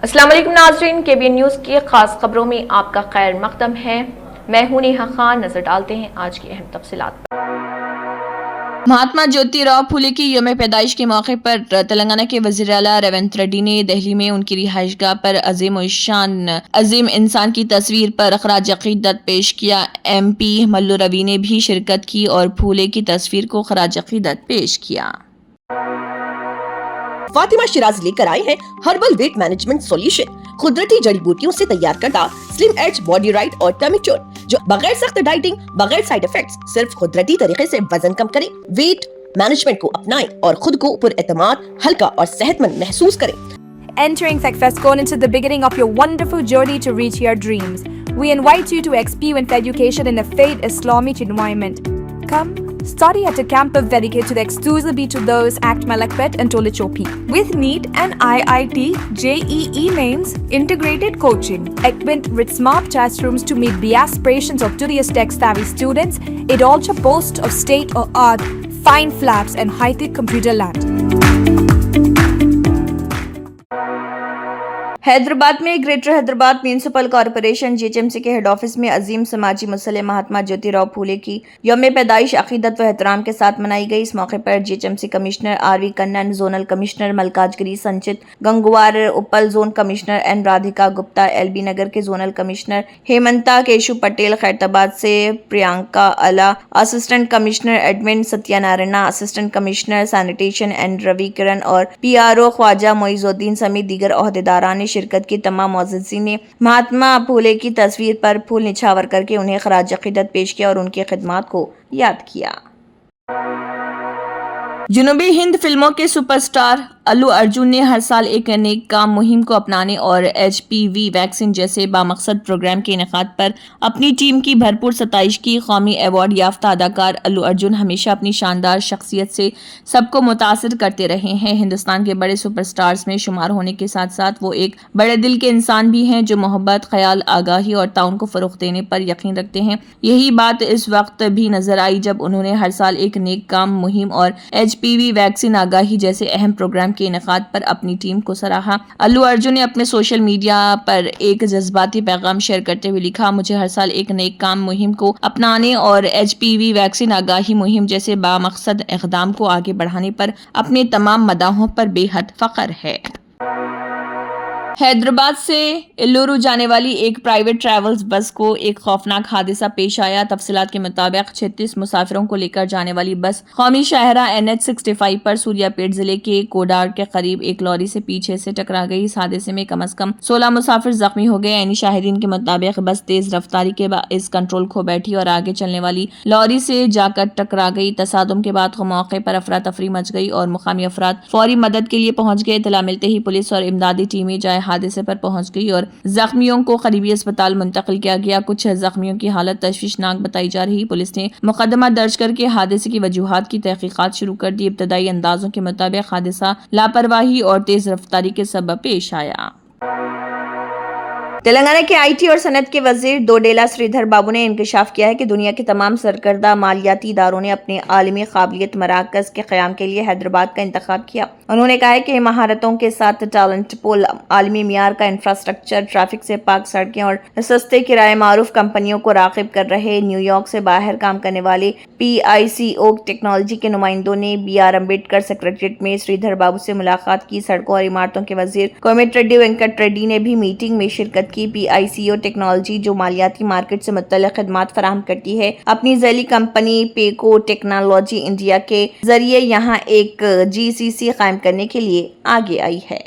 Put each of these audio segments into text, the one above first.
السلام علیکم ناظرین، KBN نیوز کی خاص خبروں میں آپ کا خیر مقدم ہے۔ میں ہوں نیہا خان۔ نظر ڈالتے ہیں آج کی اہم تفصیلات پر۔ مہاتما جیوتی راؤ پھولے کی یوم پیدائش کے موقع پر تلنگانہ کے وزیر اعلیٰ ریونت ریڈی نے دہلی میں ان کی رہائش گاہ پر عظیم الشان عظیم انسان کی تصویر پر خراج عقیدت پیش کیا۔ MP ملو روی نے بھی شرکت کی اور پھولے کی تصویر کو خراج عقیدت پیش کیا۔ فاطمہ شیراز لے کر آئے ہیں ہربل ویٹ مینجمنٹ سولوشن، قدرتی جڑی بوٹیوں سے تیار کردہ سلم ایج باڈی رائٹ اور ٹمیچور، جو بغیر سخت ڈائٹنگ، بغیر سائیڈ ایفیکٹس، صرف قدرتی طریقے سے وزن کم کریں۔ ویٹ مینجمنٹ کو اپنائیں اور خود کو پر اعتماد، ہلکا اور صحت مند محسوس کریں۔ Entering Secfestcon into the beginning of your wonderful journey to reach your dreams. We invite you to experience education in a faith Islamic environment. Come, study at a campus dedicated exclusively to those at Malakpet and Tolichopi. With NEET and IIT, JEE mains, integrated coaching, equipped with smart classrooms to meet the aspirations of today's tech-savvy students, it also boasts of state-of-the-art fine flats and high-tech computer labs. Hyderabad میں greater Hyderabad municipal corporation GHMC کے head office میں عظیم سماجی مسئلہ مہاتما جیوتی راؤ پھولے کی یوم پیدائش عقیدت و احترام کے ساتھ منائی گئی۔ اس موقع پر GHMC commissioner RV Kannan, zonal commissioner Malkajgiri Sanchit Gangwar, Uppal zone commissioner N Radhika Gupta, LB Nagar کے زونل کمشنر ہیمنتا کیشو پٹیل، خیرتآباد سے Priyanka Ala, assistant commissioner admin Satya Narayana, assistant commissioner sanitation N Ravi کرن اور PRO خواجہ معیز الدین سمیت دیگر عہدیداران نے شرکت کی۔ تمام معززین نے مہاتما پھولے کی تصویر پر پھول نچھاور کر کے انہیں خراج عقیدت پیش کیا اور ان کی خدمات کو یاد کیا۔ جنوبی ہند فلموں کے سپر سٹار الو ارجن نے ہر سال ایک نیک کام مہم کو اپنانے اور HPV ویکسین جیسے بامقصد پروگرام کے انعقاد پر اپنی ٹیم کی بھرپور ستائش کی۔ قومی ایوارڈ یافتہ اداکار الو ارجن ہمیشہ اپنی شاندار شخصیت سے سب کو متاثر کرتے رہے ہیں۔ ہندوستان کے بڑے سپر سٹارز میں شمار ہونے کے ساتھ ساتھ وہ ایک بڑے دل کے انسان بھی ہیں جو محبت، خیال، آگاہی اور تعاون کو فروغ دینے پر یقین رکھتے ہیں۔ یہی بات اس وقت بھی نظر آئی جب انہوں نے ہر سال ایک نیک کام مہم اور HPV ویکسین آگاہی جیسے اہم پروگرام کے انعقاد پر اپنی ٹیم کو سراہا۔ الو ارجن نے اپنے سوشل میڈیا پر ایک جذباتی پیغام شیئر کرتے ہوئے لکھا، مجھے ہر سال ایک نیک کام مہم کو اپنانے اور HPV ویکسین آگاہی مہم جیسے بامقصد اقدام کو آگے بڑھانے پر اپنے تمام مداحوں پر بے حد فخر ہے۔ حیدرآباد سے ایلورو جانے والی ایک پرائیویٹ ٹریولز بس کو ایک خوفناک حادثہ پیش آیا۔ تفصیلات کے مطابق 36 مسافروں کو لے کر جانے والی بس قومی شاہراہ NH 65 پر سوریا پیٹ ضلع کے کوڈار کے قریب ایک لوری سے پیچھے سے ٹکرا گئی۔ اس حادثے میں کم از کم 16 مسافر زخمی ہو گئے۔ شاہدین کے مطابق بس تیز رفتاری کے باعث کنٹرول کھو بیٹھی اور آگے چلنے والی لوری سے جا کر ٹکرا گئی۔ تصادم کے بعد موقع پر افراتفری مچ گئی اور مقامی افراد فوری مدد کے لیے پہنچ گئے۔ اطلاع ملتے ہی پولیس اور امدادی ٹیمیں جائے حادثے پر پہنچ گئی اور زخمیوں کو قریبی اسپتال منتقل کیا گیا۔ کچھ زخمیوں کی حالت تشویشناک بتائی جا رہی۔ پولیس نے مقدمہ درج کر کے حادثے کی وجوہات کی تحقیقات شروع کر دی۔ ابتدائی اندازوں کے مطابق حادثہ لاپرواہی اور تیز رفتاری کے سبب پیش آیا۔ تلنگانہ کے IT اور صنعت کے وزیر دوڈیلا سریدھر بابو نے انکشاف کیا ہے کہ دنیا کے تمام سرکردہ مالیاتی اداروں نے اپنے عالمی قابلیت مراکز کے قیام کے لیے حیدرآباد کا انتخاب کیا۔ انہوں نے کہا ہے کہ مہارتوں کے ساتھ ٹیلنٹ پول، عالمی معیار کا انفراسٹرکچر، ٹریفک سے پاک سڑکیں اور سستے کرائے معروف کمپنیوں کو راغب کر رہے نیو یارک سے باہر کام کرنے والے PICO ٹیکنالوجی کے نمائندوں نے BR امبیڈکر سیکریٹریٹ میں سریدھر بابو سے ملاقات کی۔ سڑکوں اور عمارتوں کے وزیر کومٹ ریڈی وینکٹ ریڈی نے بھی میٹنگ میں شرکت کی۔ PICO ٹیکنالوجی جو مالیاتی مارکیٹ سے متعلق خدمات فراہم کرتی ہے، اپنی ذیلی کمپنی پیکو ٹیکنالوجی انڈیا کے ذریعے یہاں ایک GCC قائم کرنے کے لیے آگے آئی ہے۔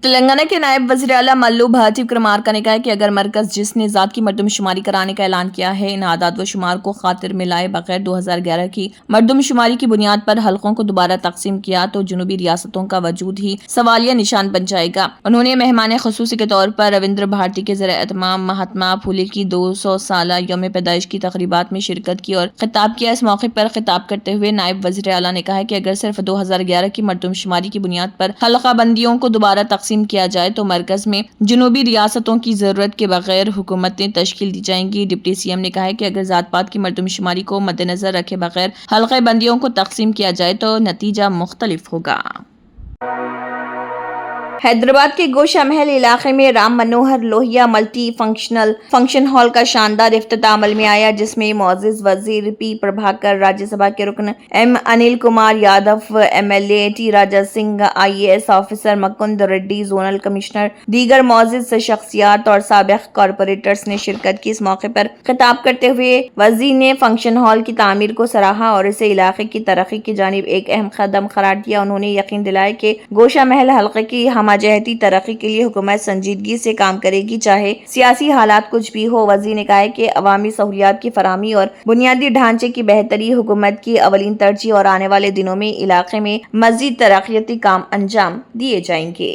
تلنگانہ کے نائب وزیر اعلیٰ ملو بھارتی وکرمارکا نے کہا ہے کہ اگر مرکز جس نے ذات کی مردم شماری کرانے کا اعلان کیا ہے، ان اعداد و شمار کو خاطر میں لائے بغیر 2011 کی مردم شماری کی بنیاد پر حلقوں کو دوبارہ تقسیم کیا تو جنوبی ریاستوں کا وجود ہی سوالیہ نشان بن جائے گا۔ انہوں نے مہمان خصوصی کے طور پر رویندر بھارتی کے زیر اہتمام مہاتما پھولے کی 200 سالہ یوم پیدائش کی تقریبات میں شرکت کی اور خطاب کیا۔ اس موقع پر خطاب کرتے ہوئے نائب وزیر اعلیٰ نے کہا کہ اگر صرف 2011 کی مردم شماری کی بنیاد پر حلقہ بندیوں کو دوبارہ تقسیم کیا جائے تو مرکز میں جنوبی ریاستوں کی ضرورت کے بغیر حکومتیں تشکیل دی جائیں گی۔ ڈپٹی CM نے کہا ہے کہ اگر ذات پات کی مردم شماری کو مد نظر رکھے بغیر حلقہ بندیوں کو تقسیم کیا جائے تو نتیجہ مختلف ہوگا۔ حیدرآباد کے گوشہ محل علاقے میں Ram Manohar Lohia multi function hall کا شاندار افتتاح عمل میں آیا، جس میں معزز وزیر پی پربھاکر، راجیہ سبھا کے رکن M Anil Kumar Yadav, M L A T Raja Singh, I A S officer Mukund Reddy, zonal commissioner, دیگر معزز شخصیات اور سابق کارپوریٹرز نے شرکت کی۔ اس موقع پر خطاب کرتے ہوئے وزیر نے فنکشن ہال کی تعمیر کو سراہا اور اسے علاقے کی ترقی کی جانب ایک اہم قدم قرار دیا۔ انہوں نے یقین دلایا کہ گوشہ محل حلقے کی ہمہ-جہتی ترقی کے لیے حکومت سنجیدگی سے کام کرے گی، چاہے سیاسی حالات کچھ بھی ہو۔ وزیر نے کہا کہ عوامی سہولیات کی فراہمی اور بنیادی ڈھانچے کی بہتری حکومت کی اولین ترجیح اور آنے والے دنوں میں علاقے میں مزید ترقیاتی کام انجام دیے جائیں گے۔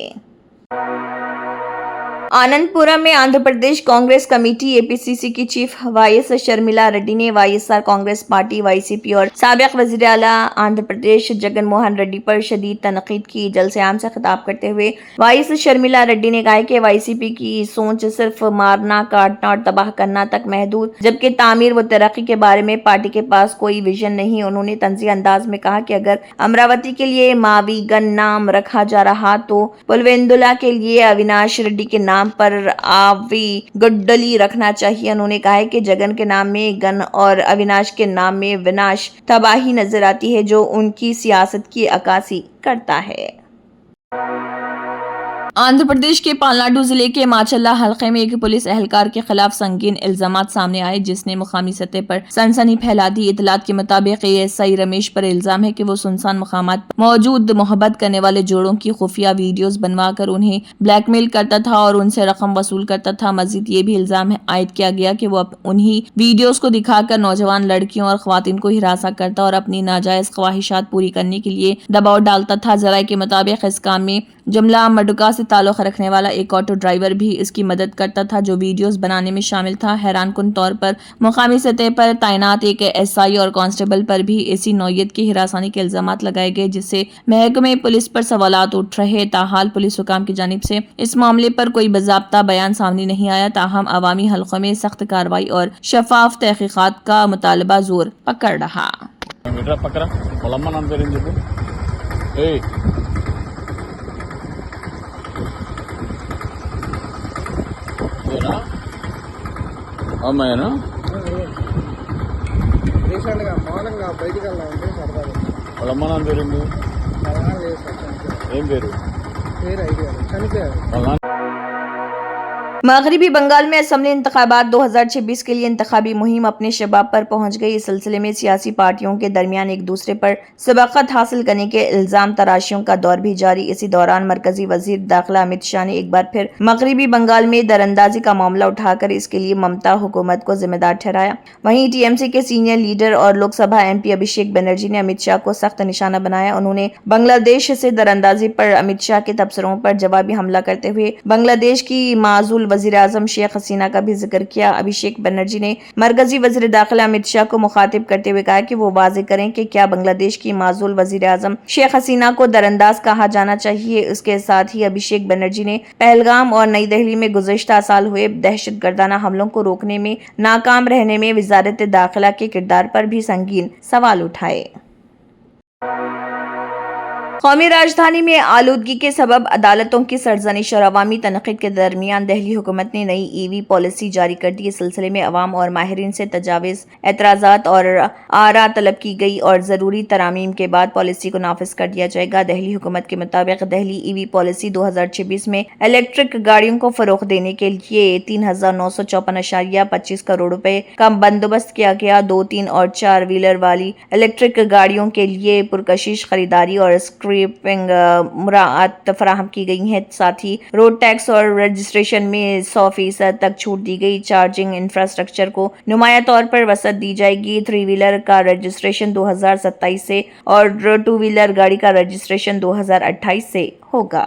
آنند پورم میں Andhra Pradesh Congress committee A P C C کی چیف وائس شرمیلا ریڈی نے Y S R Congress party, Y C P اور سابق وزیر اعلیٰ آندھرا پردیش جگن موہن ریڈی پر شدید تنقید کی۔ جلسے عام سے خطاب کرتے ہوئے وائس شرمیلا ریڈی نے کہا کہ وائی سی پی کی سوچ صرف مارنا، کاٹنا اور تباہ کرنا تک محدود، جبکہ تعمیر و ترقی کے بارے میں پارٹی کے پاس کوئی ویژن نہیں۔ انہوں نے طنزیہ انداز میں کہا کہ اگر امراوتی کے لیے ماوی گن نام رکھا جا رہا تو پلویندولا کے لیے اویناش ریڈی کے نام پر آوی گڈلی رکھنا چاہیے۔ انہوں نے کہا کہ جگن کے نام میں گن اور اویناش کے نام میں وناش، تباہی نظر آتی ہے، جو ان کی سیاست کی عکاسی کرتا ہے۔ آندھرا پردیش کے پالناڈو ضلع کے ماچلہ حلقے میں ایک پولیس اہلکار کے خلاف سنگین الزامات سامنے آئے، جس نے مقامی سطح پر سنسنی پھیلا دی۔ اطلاعات کے مطابق اے ایس آئی رمیش پر الزام ہے کہ وہ سنسان مقامات پر موجود محبت کرنے والے جوڑوں کی خفیہ ویڈیوز بنوا کر انہیں بلیک میل کرتا تھا اور ان سے رقم وصول کرتا تھا۔ مزید یہ بھی الزام عائد کیا گیا کہ وہ انہی ویڈیوز کو دکھا کر نوجوان لڑکیوں اور خواتین کو ہراساں کرتا اور اپنی ناجائز خواہشات پوری کرنے کے لیے دباؤ ڈالتا تھا۔ ذرائع کے مطابق اس کام میں جملہ مڈوکا سے تعلق رکھنے والا ایک آٹو ڈرائیور بھی اس کی مدد کرتا تھا، جو ویڈیوز بنانے میں شامل تھا۔ حیران کن طور پر مقامی سطح پر تعینات ایک ایس آئی اور کانسٹیبل پر بھی اسی نوعیت کی ہراسانی کے الزامات لگائے گئے، جس سے محکمہ پولیس پر سوالات اٹھ رہے۔ تاحال پولیس حکام کی جانب سے اس معاملے پر کوئی باضابطہ بیان سامنے نہیں آیا، تاہم عوامی حلقوں میں سخت کارروائی اور شفاف تحقیقات کا مطالبہ زور پکڑ رہا۔ అమ్మాయినా రీసెంట్గా మౌనంగా బయటికి వెళ్ళాలంటే సరదాగా వాళ్ళ అమ్మ నాన్న పేరు లేదు సార్ ఏం పేరు పేరు ఐడియా చనిపోయారు వాళ్ళ నాన్న مغربی بنگال میں اسمبلی انتخابات 2026 کے لیے انتخابی مہم اپنے شباب پر پہنچ گئی۔ اس سلسلے میں سیاسی پارٹیوں کے درمیان ایک دوسرے پر سبقت حاصل کرنے کے الزام تراشیوں کا دور بھی جاری۔ اسی دوران مرکزی وزیر داخلہ امت شاہ نے ایک بار پھر مغربی بنگال میں دراندازی کا معاملہ اٹھا کر اس کے لیے ممتا حکومت کو ذمہ دار ٹھہرایا۔ وہیں ٹی ایم سی کے سینئر لیڈر اور لوک سبھا ایم پی ابھیشیک بنرجی نے امت شاہ کو سخت نشانہ بنایا۔ انہوں نے بنگلہ دیش سے دراندازی پر امت شاہ کے تبصروں پر جوابی حملہ کرتے ہوئے بنگلہ دیش کی معزول وزیر اعظم شیخ حسینہ کا بھی ذکر کیا۔ ابھیشیک بنرجی نے مرکزی وزیر داخلہ امت شاہ کو مخاطب کرتے ہوئے کہا کہ وہ واضح کریں کہ کیا بنگلہ دیش کی معزول وزیر اعظم شیخ حسینہ کو درانداز کہا جانا چاہیے۔ اس کے ساتھ ہی ابھیشیک بنرجی نے پہلگام اور نئی دہلی میں گزشتہ سال ہوئے دہشت گردانہ حملوں کو روکنے میں ناکام رہنے میں وزارت داخلہ کے کردار پر بھی سنگین سوال اٹھائے۔ قومی راجدھانی میں آلودگی کے سبب عدالتوں کی سرزنش اور عوامی تنقید کے درمیان دہلی حکومت نے نئی ای وی پالیسی جاری کر دی۔ اس سلسلے میں عوام اور ماہرین سے تجاویز، اعتراضات اور آراء طلب کی گئی اور ضروری ترامیم کے بعد پالیسی کو نافذ کر دیا جائے گا۔ دہلی حکومت کے مطابق دہلی ای وی پالیسی 2026 میں الیکٹرک گاڑیوں کو فروغ دینے کے لیے 3,954.25 کروڑ روپے کا بندوبست کیا گیا۔ 2، 3 اور 4 ویلر والی الیکٹرک گاڑیوں کے لیے پرکشش خریداری اور مراعات فراہم کی گئی ہیں۔ ساتھ ہی روڈ ٹیکس اور رجسٹریشن میں 100% تک چھوٹ دی گئی۔ چارجنگ انفراسٹرکچر کو نمایاں طور پر وسعت دی جائے گی۔ 3 ویلر کا رجسٹریشن 2027 سے اور 2 ویلر گاڑی کا رجسٹریشن 2028 سے ہوگا۔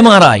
MRI,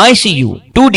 ICU, 2D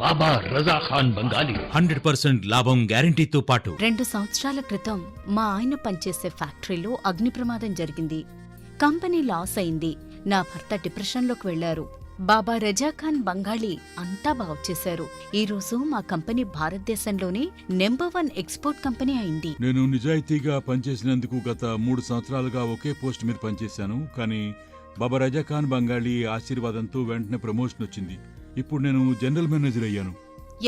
బాబా రజా ఖాన్ బంగాలి 100% లాభం గ్యారెంటీతో పాటు 2 సంవత్సరాల క్రితం మా ఆయన పనిచేసే ఫ్యాక్టరీలో అగ్ని ప్రమాదం జరిగింది. కంపెనీ లాస్ అయింది. నా భర్త డిప్రెషన్లోకి వెళ్లారు. బాబా రజా ఖాన్ బంగాళీ అంతా బాగు చేశారు. ఈ రోజు మా కంపెనీ భారతదేశంలోనే నెంబర్ 1 ఎక్స్పోర్ట్ కంపెనీ అయింది. నేను నిజాయితీగా పనిచేసినందుకు గత 3 సంవత్సరాలుగా ఒకే పోస్ట్ మీద పనిచేశాను. కానీ బాబా రజా ఖాన్ బంగాళీ ఆశీర్వాదంతో వెంటనే ప్రమోషన్ వచ్చింది. ఇప్పుడు నేను జనరల్ మేనేజర్ అయ్యాను.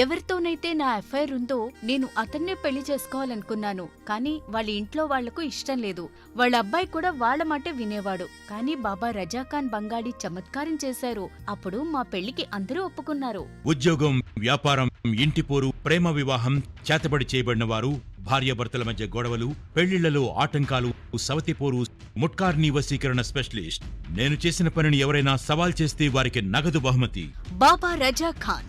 ఎవరితోనైతే నా అఫైర్ ఉందో నేను అతన్నే పెళ్లి చేసుకోవాలనుకున్నాను. కానీ వాళ్ళ ఇంట్లో వాళ్లకు ఇష్టం లేదు. వాళ్ళ అబ్బాయి కూడా వాళ్ళ మాటే వినేవాడు. కానీ బాబా రజా ఖాన్ బంగాళీ చమత్కారం చేశారు. అప్పుడు మా పెళ్లికి అందరూ ఒప్పుకున్నారు. ఉద్యోగం, వ్యాపారం, ఇంటి పోరు, ప్రేమ వివాహం, చేతబడి చేయబడిన వారు, భార్యాభర్తల మధ్య గొడవలు, పెళ్లిళ్లలో ఆటంకాలు, సవతిపోరు, ముట్కార్నీ వశీకరణ స్పెషలిస్ట్. నేను చేసిన పనిని ఎవరైనా సవాల్ చేస్తే వారికి నగదు బహుమతి. బాబా రజా ఖాన్,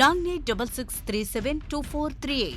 9866372438।